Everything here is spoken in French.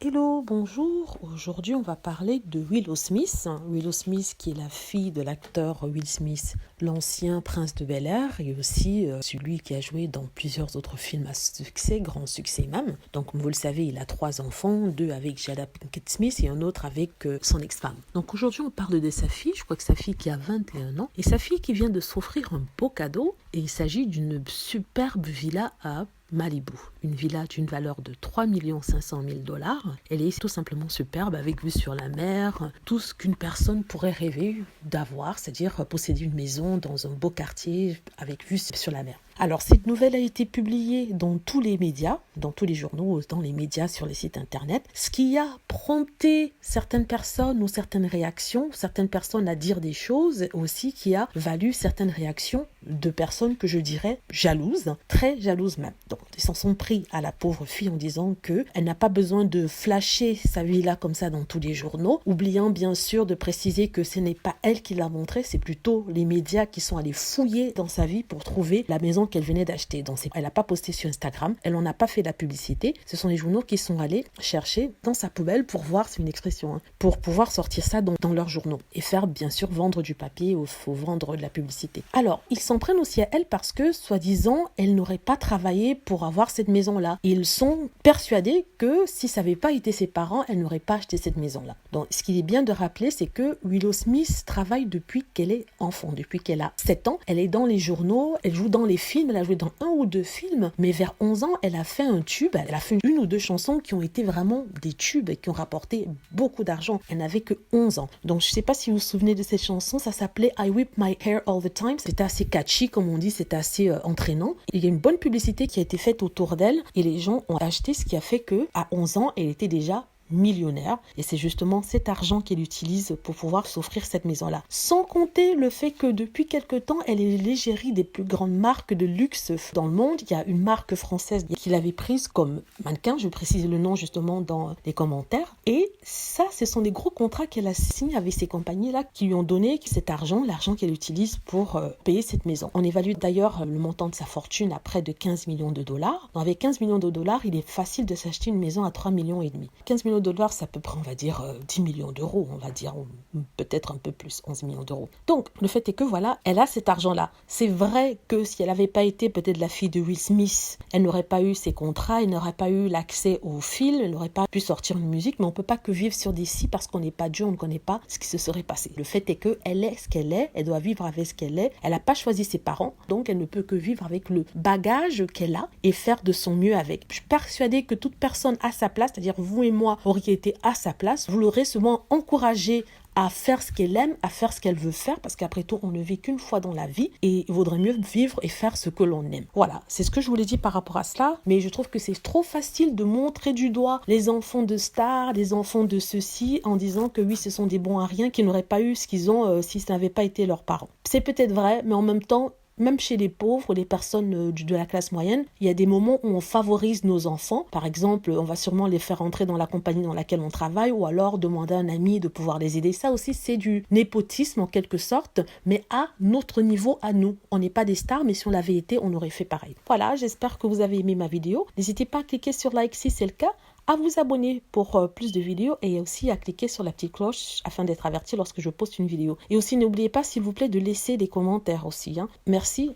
Hello, bonjour. Aujourd'hui, on va parler de Willow Smith. Willow Smith qui est la fille de l'acteur Will Smith, l'ancien prince de Bel-Air, et aussi celui qui a joué dans plusieurs autres films à succès, grand succès même. Donc, comme vous le savez, il a 3 enfants, 2 avec Jada Pinkett Smith et un autre avec son ex-femme. Donc aujourd'hui, on parle de sa fille, je crois que sa fille qui a 21 ans, et sa fille qui vient de s'offrir un beau cadeau, et il s'agit d'une superbe villa à Malibu, une villa d'une valeur de 3 500 000 $. Elle est tout simplement superbe, avec vue sur la mer, tout ce qu'une personne pourrait rêver d'avoir, c'est-à-dire posséder une maison dans un beau quartier avec vue sur la mer. Alors, cette nouvelle a été publiée dans tous les médias, dans tous les journaux, dans les médias, sur les sites internet, ce qui a prompté certaines personnes ou certaines réactions, certaines personnes à dire des choses, aussi qui a valu certaines réactions de personnes que je dirais jalouses, très jalouses même. Donc, ils s'en sont pris à la pauvre fille en disant qu'elle n'a pas besoin de flasher sa vie-là comme ça dans tous les journaux, oubliant bien sûr de préciser que ce n'est pas elle qui l'a montré, c'est plutôt les médias qui sont allés fouiller dans sa vie pour trouver la maison qu'elle venait d'acheter. Donc, elle n'a pas posté sur Instagram, elle n'en a pas fait la publicité. Ce sont les journaux qui sont allés chercher dans sa poubelle pour voir, c'est une expression, pour pouvoir sortir ça dans leurs journaux et faire bien sûr vendre du papier ou vendre de la publicité. Alors, ils s'en prennent aussi à elle parce que, soi-disant, elle n'aurait pas travaillé pour avoir cette maison-là. Ils sont persuadés que si ça n'avait pas été ses parents, elle n'aurait pas acheté cette maison-là. Donc, ce qu'il est bien de rappeler, c'est que Willow Smith travaille depuis qu'elle est enfant, depuis qu'elle a 7 ans. Elle est dans les journaux, elle joue dans les films, elle a joué dans 1 ou 2 films, mais vers 11 ans, elle a fait un tube, elle a fait 1 ou 2 chansons qui ont été vraiment des tubes et qui ont rapporté beaucoup d'argent. Elle n'avait que 11 ans. Donc, je ne sais pas si vous vous souvenez de cette chanson, ça s'appelait I Whip My Hair All the Time. C'était assez catchy, comme on dit, c'était assez entraînant. Il y a une bonne publicité qui a été faite autour d'elle et les gens ont acheté, ce qui a fait qu'à 11 ans, elle était déjà millionnaire, et c'est justement cet argent qu'elle utilise pour pouvoir s'offrir cette maison-là. Sans compter le fait que depuis quelque temps, elle est l'égérie des plus grandes marques de luxe dans le monde. Il y a une marque française qui l'avait prise comme mannequin, je précise le nom justement dans les commentaires, et ça, ce sont des gros contrats qu'elle a signés avec ces compagnies-là qui lui ont donné cet argent, l'argent qu'elle utilise pour payer cette maison. On évalue d'ailleurs le montant de sa fortune à près de 15 millions de dollars. Donc, avec 15 millions de dollars, il est facile de s'acheter une maison à 3 millions et demi. 15 millions de dollars, c'est à peu près, on va dire, 10 millions d'euros, on va dire, peut-être un peu plus, 11 millions d'euros. Donc, le fait est que, voilà, elle a cet argent-là. C'est vrai que si elle n'avait pas été peut-être la fille de Will Smith, elle n'aurait pas eu ses contrats, elle n'aurait pas eu l'accès au film, elle n'aurait pas pu sortir une musique, mais on ne peut pas que vivre sur des sites parce qu'on n'est pas Dieu, on ne connaît pas ce qui se serait passé. Le fait est qu'elle est ce qu'elle est, elle doit vivre avec ce qu'elle est, elle n'a pas choisi ses parents, donc elle ne peut que vivre avec le bagage qu'elle a et faire de son mieux avec. Je suis persuadée que toute personne à sa place, c'est-à-dire vous et moi, auriez été à sa place, vous l'aurez souvent encouragée à faire ce qu'elle aime, à faire ce qu'elle veut faire, parce qu'après tout, on ne vit qu'une fois dans la vie et il vaudrait mieux vivre et faire ce que l'on aime. Voilà, c'est ce que je voulais dire par rapport à cela, mais je trouve que c'est trop facile de montrer du doigt les enfants de stars, les enfants de ceux-ci, en disant que oui, ce sont des bons à rien, qui n'auraient pas eu ce qu'ils ont si ce n'avait pas été leurs parents. C'est peut-être vrai, mais en même temps, même chez les pauvres, les personnes de la classe moyenne, il y a des moments où on favorise nos enfants. Par exemple, on va sûrement les faire entrer dans la compagnie dans laquelle on travaille ou alors demander à un ami de pouvoir les aider. Ça aussi, c'est du népotisme en quelque sorte, mais à notre niveau, à nous. On n'est pas des stars, mais si on l'avait été, on aurait fait pareil. Voilà, j'espère que vous avez aimé ma vidéo. N'hésitez pas à cliquer sur like si c'est le cas, à vous abonner pour plus de vidéos et aussi à cliquer sur la petite cloche afin d'être averti lorsque je poste une vidéo. Et aussi, n'oubliez pas, s'il vous plaît, de laisser des commentaires aussi. Merci.